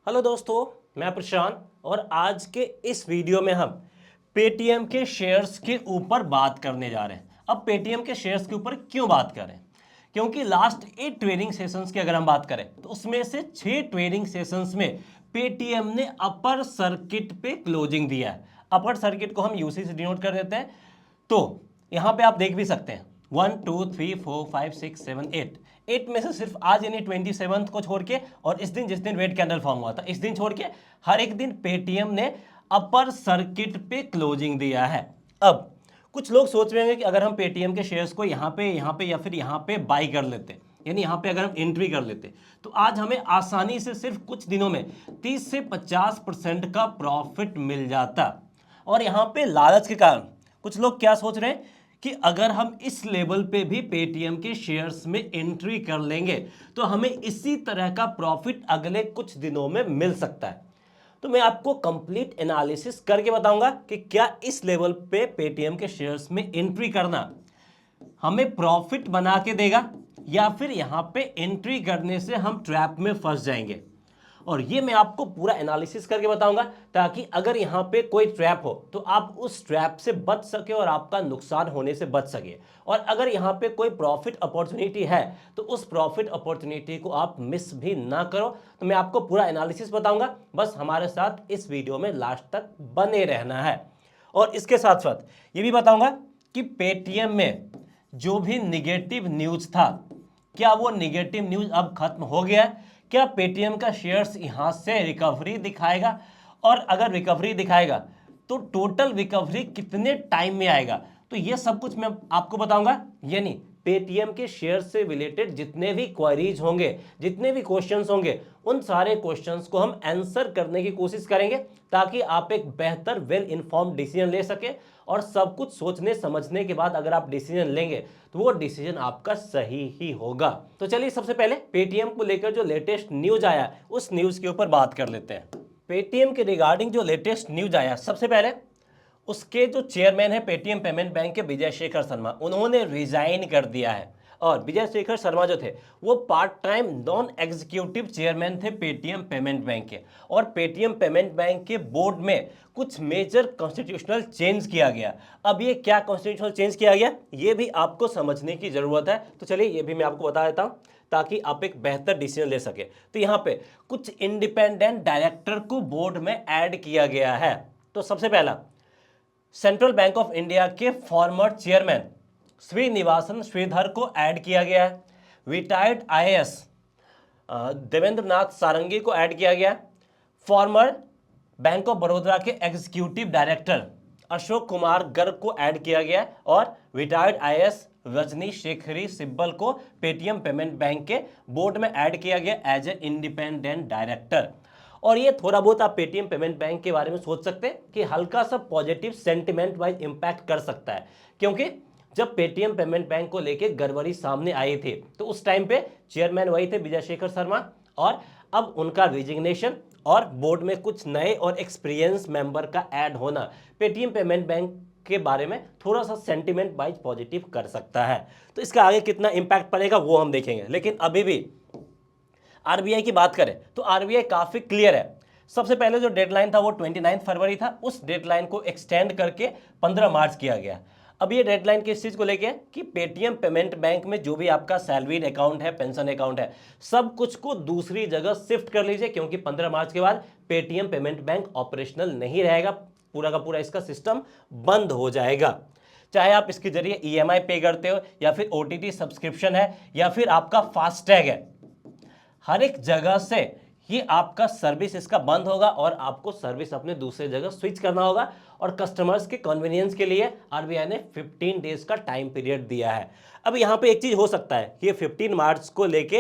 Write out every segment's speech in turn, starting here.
Hello दोस्तों, मैं प्रशांत और आज के इस वीडियो में हम पेटीएम के शेयर्स के ऊपर बात करने जा रहे हैं। अब पेटीएम के शेयर्स के ऊपर क्यों बात करें? क्योंकि लास्ट 8 ट्रेडिंग सेशंस की अगर हम बात करें तो उसमें से 6 ट्रेडिंग सेशंस में पेटीएम ने अपर सर्किट पे क्लोजिंग दिया है। अपर सर्किट को हम यूसी से डिनोट कर देते हैं। तो यहाँ पे आप देख भी सकते हैं 1 2 3 4 5 6 7 8 8 में से सिर्फ आज यानी 27 को छोड़ के और इस दिन जिस दिन रेड कैंडल फॉर्म हुआ था इस दिन छोड़ के हर एक दिन पेटीएम ने अपर सर्किट पे क्लोजिंग दिया है। अब कुछ लोग सोच रहे हैं कि अगर हम पेटीएम के शेयर्स को यहाँ पे या फिर यहाँ पे बाई कर लेते यानी यहाँ पे अगर हम एंट्री कर लेते तो आज हमें आसानी से सिर्फ कुछ दिनों में 30 से 50% का प्रॉफिट मिल जाता। और यहाँ पे लालच के कारण कुछ लोग क्या सोच रहे हैं कि अगर हम इस लेवल पे भी पेटीएम के शेयर्स में एंट्री कर लेंगे तो हमें इसी तरह का प्रॉफिट अगले कुछ दिनों में मिल सकता है। तो मैं आपको कंप्लीट एनालिसिस करके बताऊंगा कि क्या इस लेवल पे पेटीएम के शेयर्स में एंट्री करना हमें प्रॉफिट बना के देगा या फिर यहां पे एंट्री करने से हम ट्रैप में फंस जाएंगे। और ये मैं आपको पूरा एनालिसिस करके बताऊंगा ताकि अगर यहां पे कोई ट्रैप हो तो आप उस ट्रैप से बच सके और आपका नुकसान होने से बच सके। और अगर यहां पे कोई प्रॉफिट अपॉर्चुनिटी है तो उस प्रॉफिट अपॉर्चुनिटी को आप मिस भी ना करो। तो मैं आपको पूरा एनालिसिस बताऊंगा, बस हमारे साथ इस वीडियो में लास्ट तक बने रहना है। और इसके साथ साथ ये भी बताऊंगा कि पेटीएम में जो भी निगेटिव न्यूज था क्या वो निगेटिव न्यूज अब खत्म हो गया है? क्या पेटीएम का शेयर्स यहां से रिकवरी दिखाएगा? और अगर रिकवरी दिखाएगा तो टोटल रिकवरी कितने टाइम में आएगा? तो ये सब कुछ मैं आपको बताऊंगा। यानी पेटीएम के शेयर से रिलेटेड जितने भी क्वेरीज होंगे, जितने भी क्वेश्चंस होंगे, उन सारे क्वेश्चंस को हम आंसर करने की कोशिश करेंगे ताकि आप एक बेहतर वेल इन्फॉर्म्ड डिसीजन ले सके। और सब कुछ सोचने समझने के बाद अगर आप डिसीजन लेंगे तो वो डिसीजन आपका सही ही होगा। तो चलिए सबसे पहले पेटीएम को लेकर जो लेटेस्ट न्यूज आया उस न्यूज के ऊपर बात कर लेते हैं। पेटीएम के रिगार्डिंग जो लेटेस्ट न्यूज आया, सबसे पहले उसके जो चेयरमैन है पेटीएम पेमेंट बैंक के विजय शेखर शर्मा, उन्होंने रिजाइन कर दिया है। और विजय शेखर शर्मा जो थे वो part time non executive chairman थे पेटीएम पेमेंट बैंक के। और पेटीएम पेमेंट बैंक के बोर्ड में कुछ मेजर कॉन्स्टिट्यूशनल चेंज किया गया। अब ये क्या कॉन्स्टिट्यूशनल चेंज किया गया ये भी आपको समझने की जरूरत है। तो चलिए ये भी मैं आपको बता देता हूँ ताकि आप एक बेहतर डिसीजन ले सके। तो यहाँ पे कुछ इंडिपेंडेंट डायरेक्टर को बोर्ड में ऐड किया गया है। तो सबसे पहला सेंट्रल बैंक ऑफ इंडिया के फॉर्मर चेयरमैन श्रीनिवासन श्रीधर को ऐड किया गया है। रिटायर्ड आईएएस देवेंद्र नाथ सारंगी को ऐड किया गया। फॉर्मर बैंक ऑफ बड़ौदा के एग्जीक्यूटिव डायरेक्टर अशोक कुमार गर्ग को ऐड किया गया। और रिटायर्ड आईएएस रजनी शेखरी सिब्बल को पेटीएम पेमेंट बैंक के बोर्ड में ऐड किया गया एज ए इंडिपेंडेंट डायरेक्टर। और ये थोड़ा बहुत आप पेटीएम पेमेंट बैंक के बारे में सोच सकते हैं कि हल्का सा पॉजिटिव सेंटिमेंट वाइज इंपैक्ट कर सकता है। क्योंकि जब पेटीएम पेमेंट बैंक को लेके गड़बड़ी सामने आई थी तो उस टाइम पे चेयरमैन वही थे विजय शेखर शर्मा। और अब उनका रिजिग्नेशन और बोर्ड में कुछ नए और एक्सपीरियंस मेंबर का ऐड होना पेटीएम पेमेंट बैंक के बारे में थोड़ा सा सेंटिमेंट वाइज पॉजिटिव कर सकता है। तो इसका आगे कितना इंपैक्ट पड़ेगा वो हम देखेंगे। लेकिन अभी भी आरबीआई की बात करें तो आरबीआई काफी क्लियर है। सबसे पहले जो डेडलाइन था वो 29 फरवरी था, उस डेडलाइन को एक्सटेंड करके 15 मार्च किया गया। अब ये डेडलाइन किस चीज को लेके है कि पेटीएम पेमेंट बैंक में जो भी आपका सैलरीड अकाउंट है, पेंशन अकाउंट है, सब कुछ को दूसरी जगह शिफ्ट कर लीजिए क्योंकि 15 मार्च के बाद पेटीएम पेमेंट बैंक ऑपरेशनल नहीं रहेगा। पूरा का पूरा इसका सिस्टम बंद हो जाएगा। चाहे आप इसके जरिए ईएमआई पे करते हो या फिर ओटीटी सब्सक्रिप्शन है या फिर आपका फास्टैग है, हर एक जगह से ये आपका सर्विस इसका बंद होगा और आपको सर्विस अपने दूसरे जगह स्विच करना होगा। और कस्टमर्स के कन्वीनियंस के लिए आरबीआई ने 15 डेज का टाइम पीरियड दिया है। अब यहाँ पे एक चीज हो सकता है कि ये 15 मार्च को लेके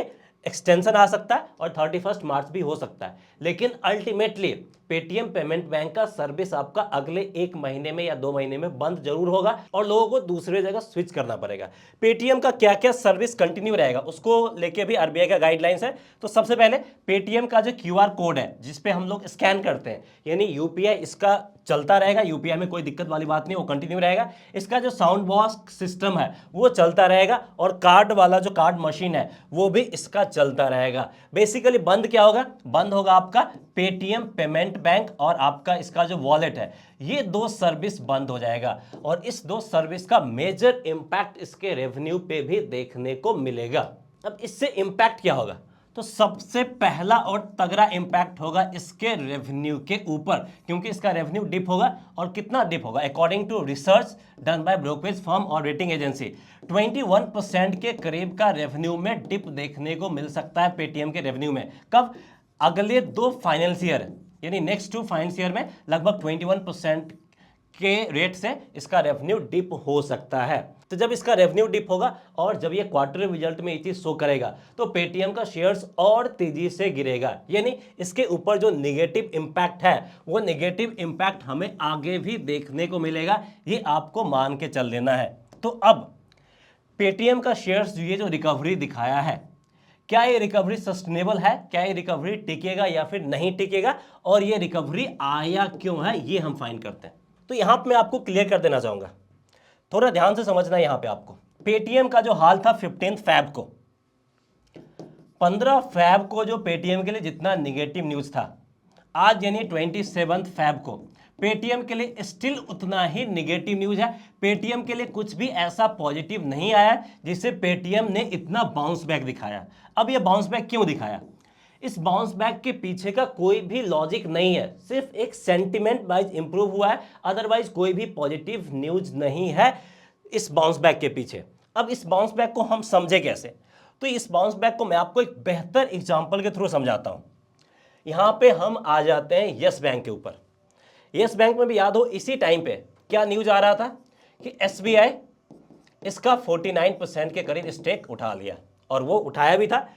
एक्सटेंशन आ सकता है और 31 मार्च भी हो सकता है। लेकिन अल्टीमेटली पेटीएम पेमेंट बैंक का सर्विस आपका अगले 1 महीने में या 2 महीने में बंद जरूर होगा और लोगों को दूसरे जगह स्विच करना पड़ेगा। पेटीएम का क्या क्या सर्विस कंटिन्यू रहेगा उसको लेके भी आरबीआई का गाइडलाइंस है। तो सबसे पहले पेटीएम का जो क्यूआर कोड है जिसपे हम लोग स्कैन करते हैं, यानी यूपीआई इसका चलता रहेगा, यूपीआई में कोई दिक्कत वाली बात नहीं, वो कंटिन्यू रहेगा। इसका जो साउंड बॉक्स सिस्टम है वो चलता रहेगा और कार्ड वाला जो कार्ड मशीन है वो भी इसका चलता रहेगा। बेसिकली बंद क्या होगा? बंद होगा आपका पेटीएम पेमेंट बैंक और आपका इसका जो वॉलेट है, ये 2 सर्विस बंद हो जाएगा और इस 2 सर्विस का मेजर इंपैक्ट इसके रेवेन्यू पे भी देखने को मिलेगा। अब इससे इंपैक्ट क्या होगा? तो सबसे पहला और तगड़ा इंपैक्ट होगा इसके रेवेन्यू के ऊपर, क्योंकि इसका रेवेन्यू डिप होगा। और कितना डिप होगा? According to research done by brokerage firm और रेटिंग एजेंसी 21% के करीब का रेवेन्यू में डिप देखने को मिल सकता है पेटीएम के रेवेन्यू में। कब? अगले 2 फाइनेंस ईयर यानी नेक्स्ट 2 फाइनेंस ईयर में लगभग 21% के रेट से इसका रेवेन्यू डिप हो सकता है। तो जब इसका रेवेन्यू डिप होगा और जब ये क्वार्टरली रिजल्ट में ये चीज शो करेगा तो पेटीएम का शेयर्स और तेजी से गिरेगा, यानी इसके ऊपर जो नेगेटिव इंपैक्ट है वो नेगेटिव इंपैक्ट हमें आगे भी देखने को मिलेगा, ये आपको मान के चल लेना है। तो अब पेटीएम का शेयर्स ये जो रिकवरी दिखाया है, क्या ये रिकवरी सस्टेनेबल है? क्या ये रिकवरी टिकेगा या फिर नहीं टिकेगा? और ये रिकवरी आया क्यों है, ये हम फाइंड करते हैं। तो यहां पे मैं आपको क्लियर कर देना चाहूंगा, थोड़ा ध्यान से समझना है। यहां पे आपको पेटीएम का जो हाल था 15 फैब को, 15 फैब को जो पेटीएम के लिए जितना नेगेटिव न्यूज था, आज यानी 27 फैब को पेटीएम के लिए स्टिल उतना ही नेगेटिव न्यूज है। पेटीएम के लिए कुछ भी ऐसा पॉजिटिव नहीं आया जिससे पेटीएम ने इतना बाउंस बैक दिखाया। अब ये बाउंस बैक क्यों दिखाया? इस बाउंस बैक के पीछे का कोई भी लॉजिक नहीं है, सिर्फ एक सेंटिमेंट वाइज इंप्रूव हुआ है, अदरवाइज कोई भी पॉजिटिव न्यूज नहीं है इस बाउंस बैक के पीछे। अब इस बाउंस बैक को हम समझे कैसे? तो इस बाउंस बैक को मैं आपको एक बेहतर एग्जांपल के थ्रू समझाता हूं। यहां पे हम आ जाते हैं यस बैंक के ऊपर। यस बैंक में भी याद हो इसी टाइम पे क्या न्यूज आ रहा था कि एसबीआई इसका 49% के करीब स्टेक उठा लिया, और वो उठाया भी था।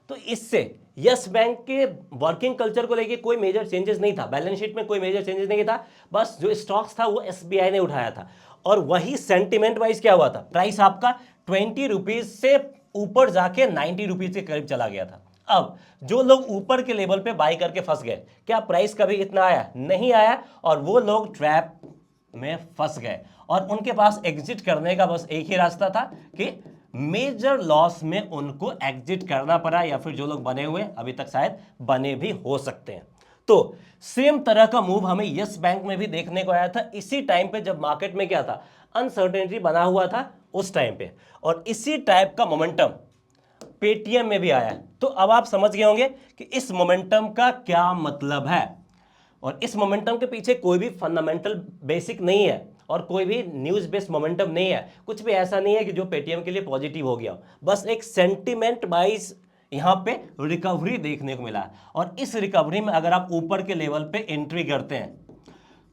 तो इससे यस बैंक के वर्किंग कल्चर को लेके कोई मेजर चेंजेस नहीं था, बैलेंस शीट में कोई मेजर चेंजेस नहीं था, बस जो स्टॉक्स था वो एसबीआई ने उठाया था। और वही सेंटिमेंट वाइज क्या हुआ था, प्राइस आपका 20 रुपीज से ऊपर जाके 90 रुपीज के करीब चला गया था। अब जो लोग ऊपर के लेवल पे बाई करके फंस गए, क्या प्राइस कभी इतना आया? नहीं आया, और वो लोग ट्रैप में फंस गए और उनके पास एग्जिट करने का बस एक ही रास्ता था कि मेजर लॉस में उनको एग्जिट करना पड़ा, या फिर जो लोग बने हुए अभी तक शायद बने भी हो सकते हैं। तो सेम तरह का मूव हमें यस बैंक में भी देखने को आया था इसी टाइम पे, जब मार्केट में क्या था, अनसर्टेनिटी बना हुआ था उस टाइम पे, और इसी टाइप का मोमेंटम पेटीएम में भी आया है। तो अब आप समझ गए होंगे कि इस मोमेंटम का क्या मतलब है, और इस मोमेंटम के पीछे कोई भी फंडामेंटल बेसिक नहीं है और कोई भी न्यूज बेस्ड मोमेंटम नहीं है, कुछ भी ऐसा नहीं है कि जो पेटीएम के लिए पॉजिटिव हो गया, बस एक सेंटिमेंट वाइज यहां पे रिकवरी देखने को मिला। और इस रिकवरी में अगर आप ऊपर के लेवल पे एंट्री करते हैं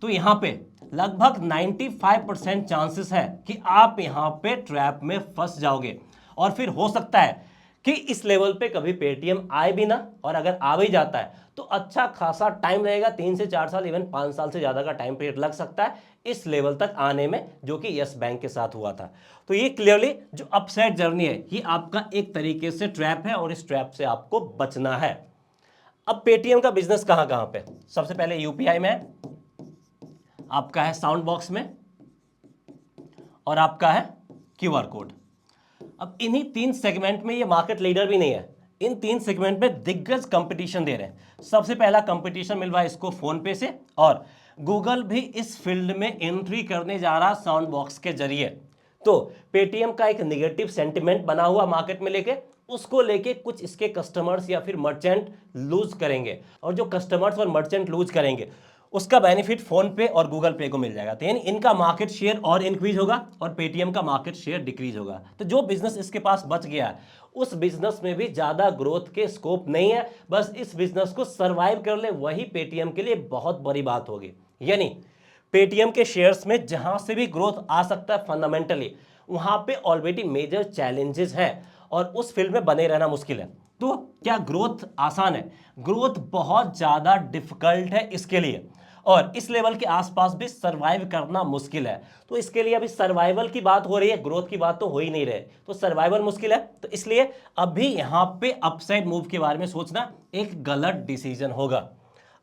तो यहां पे लगभग 95% चांसेस है कि आप यहां पे ट्रैप में फंस जाओगे, और फिर हो सकता है कि इस लेवल पे कभी पेटीएम आए भी ना, और अगर आ भी जाता है तो अच्छा खासा टाइम रहेगा, 3 से 4 साल, इवन 5 साल से ज्यादा का टाइम पीरियड लग सकता है इस लेवल तक आने में, जो कि यस बैंक के साथ हुआ था। तो ये क्लियरली जो अपसाइड जर्नी है ये आपका एक तरीके से ट्रैप है, और इस ट्रैप से आपको बचना है। अब पेटीएम का बिजनेस कहां कहां पे? सबसे पहले यूपीआई में है, आपका है साउंड बॉक्स में, और आपका है क्यूआर कोड। अब इन्हीं 3 सेगमेंट में ये मार्केट लीडर भी नहीं है, इन 3 सेगमेंट में दिग्गज कंपटीशन दे रहे हैं। सबसे पहला कंपटीशन मिल रहा है इसको फोन पे से, और गूगल भी इस फील्ड में एंट्री करने जा रहा साउंड बॉक्स के जरिए। तो पेटीएम का एक नेगेटिव सेंटिमेंट बना हुआ मार्केट में लेके, उसको लेके कुछ इसके कस्टमर्स या फिर मर्चेंट लूज करेंगे, और जो कस्टमर्स और मर्चेंट लूज करेंगे उसका बेनिफिट फोन पे और गूगल पे को मिल जाएगा। तो यानी इनका मार्केट शेयर और इंक्रीज होगा और पेटीएम का मार्केट शेयर डिक्रीज होगा। तो जो बिजनेस इसके पास बच गया है उस बिजनेस में भी ज्यादा ग्रोथ के स्कोप नहीं है, बस इस बिजनेस को सर्वाइव कर ले वही पेटीएम के लिए बहुत बड़ी बात होगी। यानी पेटीएम के शेयर्स में जहां से भी ग्रोथ आ सकता है फंडामेंटली, वहां पे ऑलरेडी मेजर चैलेंजेस हैं और उस फील्ड में बने रहना मुश्किल है। तो क्या ग्रोथ आसान है? ग्रोथ बहुत ज़्यादा डिफिकल्ट है इसके लिए, और इस लेवल के आसपास भी सर्वाइव करना मुश्किल है। तो इसके लिए अभी सर्वाइवल की बात हो रही है, ग्रोथ की बात तो हो ही नहीं रही, तो सर्वाइवल मुश्किल है। तो इसलिए अभी यहाँ पे अपसाइड मूव के बारे में सोचना एक गलत डिसीजन होगा।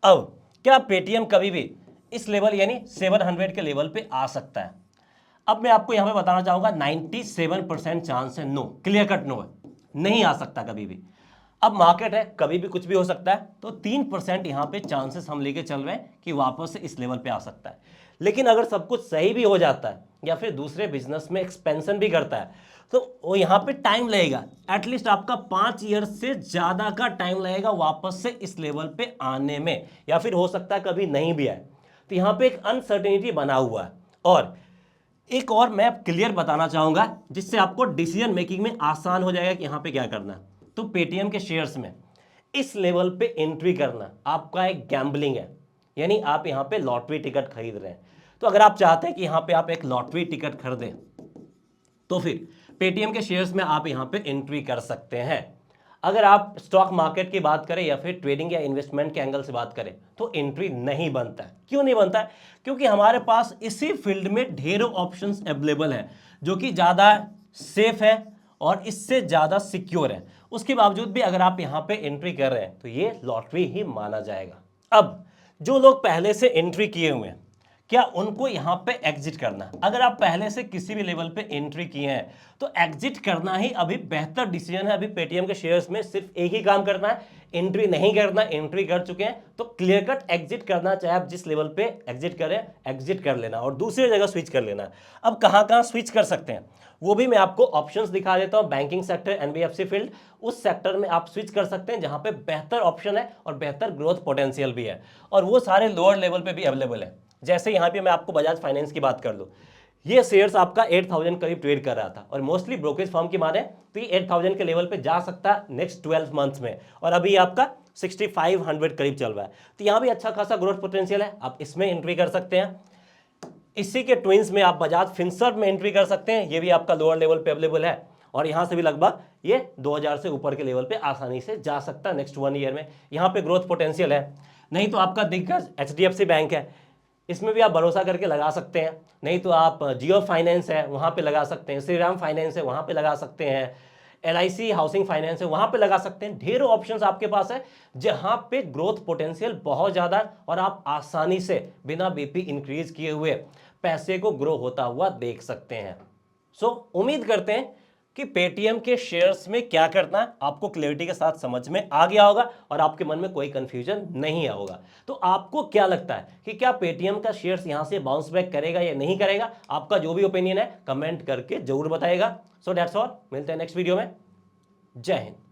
अब क्या पेटीएम कभी भी इस लेवल यानी 700 के लेवल पे आ सकता है? अब मैं आपको यहाँ पे बताना चाहूँगा 97% चांस है नो, क्लियर कट नो है, नहीं आ सकता कभी भी। अब मार्केट है, कभी भी कुछ भी हो सकता है, तो 3% यहाँ पे चांसेस हम लेके चल रहे हैं कि वापस से इस लेवल पे आ सकता है। लेकिन अगर सब कुछ सही भी हो जाता है या फिर दूसरे बिजनेस में एक्सपेंशन भी करता है, तो वो यहाँ पे टाइम लगेगा, एटलीस्ट आपका 5 ईयर से ज़्यादा का टाइम लगेगा वापस से इस लेवल पे आने में, या फिर हो सकता है कभी नहीं भी आए। तो यहाँ पे एक अनसर्टेनिटी बना हुआ है। और एक और मैं क्लियर बताना चाहूँगा जिससे आपको डिसीजन मेकिंग में आसान हो जाएगा कि यहाँ पे क्या करना है। तो पेटीएम के शेयर्स में इस लेवल पे एंट्री करना आपका एक गैम्बलिंग है, यानी आप यहाँ पे लॉटरी टिकट खरीद रहे हैं। तो अगर आप चाहते हैं कि यहाँ पे आप एक लॉटरी टिकट खरीदें, तो फिर पेटीएम के शेयर्स में आप यहाँ पे एंट्री कर सकते हैं। अगर आप स्टॉक मार्केट की बात करें या फिर ट्रेडिंग या इन्वेस्टमेंट के एंगल से बात करें, तो एंट्री नहीं बनता है। क्यों नहीं बनता है? क्योंकि हमारे पास इसी फील्ड में ढेरों ऑप्शंस अवेलेबल हैं जो कि ज़्यादा सेफ है और इससे ज़्यादा सिक्योर है। उसके बावजूद भी अगर आप यहाँ पे एंट्री कर रहे हैं तो ये लॉटरी ही माना जाएगा। अब जो लोग पहले से एंट्री किए हुए हैं, क्या उनको यहाँ पे एग्जिट करना? अगर आप पहले से किसी भी लेवल पे एंट्री किए हैं तो एग्जिट करना ही अभी बेहतर डिसीजन है। अभी पेटीएम के शेयर्स में सिर्फ एक ही काम करना है, एंट्री नहीं करना। एंट्री कर चुके हैं तो क्लियर कट एग्जिट करना, चाहे आप जिस लेवल पे एग्जिट करें, एग्जिट कर लेना और दूसरी जगह स्विच कर लेना। अब कहाँ कहाँ स्विच कर सकते हैं वो भी मैं आपको ऑप्शंस दिखा देता हूँ। बैंकिंग सेक्टर, एनबीएफसी फील्ड, उस सेक्टर में आप स्विच कर सकते हैं जहाँ पे बेहतर ऑप्शन है और बेहतर ग्रोथ पोटेंशियल भी है, और वो सारे लोअर लेवल पे भी अवेलेबल है। जैसे यहाँ पे मैं आपको बजाज फाइनेंस की बात कर लूँ, ये शेयर्स आपका 8000 करीब ट्रेड कर रहा था और मोस्टली ब्रोकरेज फर्म की माने तो ये 8000 के लेवल पे जा सकता है नेक्स्ट 12 मंथ्स में, और अभी आपका 6500 करीब चल रहा है। तो यहाँ भी अच्छा खासा ग्रोथ पोटेंशियल है, आप इसमें एंट्री कर सकते हैं। इसी के ट्विंस में आप बजाज फिनसर्व में एंट्री कर सकते हैं, ये भी आपका लोअर लेवल पे अवेलेबल है और यहाँ से भी लगभग ये 2000 से ऊपर के लेवल पे आसानी से जा सकता है नेक्स्ट 1 ईयर में। यहाँ पे ग्रोथ पोटेंशियल है। नहीं तो आपका दिग्गज एचडीएफसी बैंक है, इसमें भी आप भरोसा करके लगा सकते हैं। नहीं तो आप जियो फाइनेंस है वहाँ पे लगा सकते हैं, श्रीराम फाइनेंस है वहाँ पे लगा सकते हैं, एलआईसी हाउसिंग फाइनेंस है वहाँ पे लगा सकते हैं। ढेरों ऑप्शंस आपके पास है जहाँ पे ग्रोथ पोटेंशियल बहुत ज़्यादा है और आप आसानी से बिना बीपी इंक्रीज किए हुए पैसे को ग्रो होता हुआ देख सकते हैं। सो उम्मीद करते हैं कि पेटीएम के शेयर्स में क्या करना है आपको क्लैरिटी के साथ समझ में आ गया होगा और आपके मन में कोई कंफ्यूजन नहीं होगा। तो आपको क्या लगता है कि क्या पेटीएम का शेयर्स यहां से बाउंस बैक करेगा या नहीं करेगा? आपका जो भी ओपिनियन है कमेंट करके जरूर बताएगा। सो दैट्स ऑल, मिलते हैं नेक्स्ट वीडियो में। जय हिंद।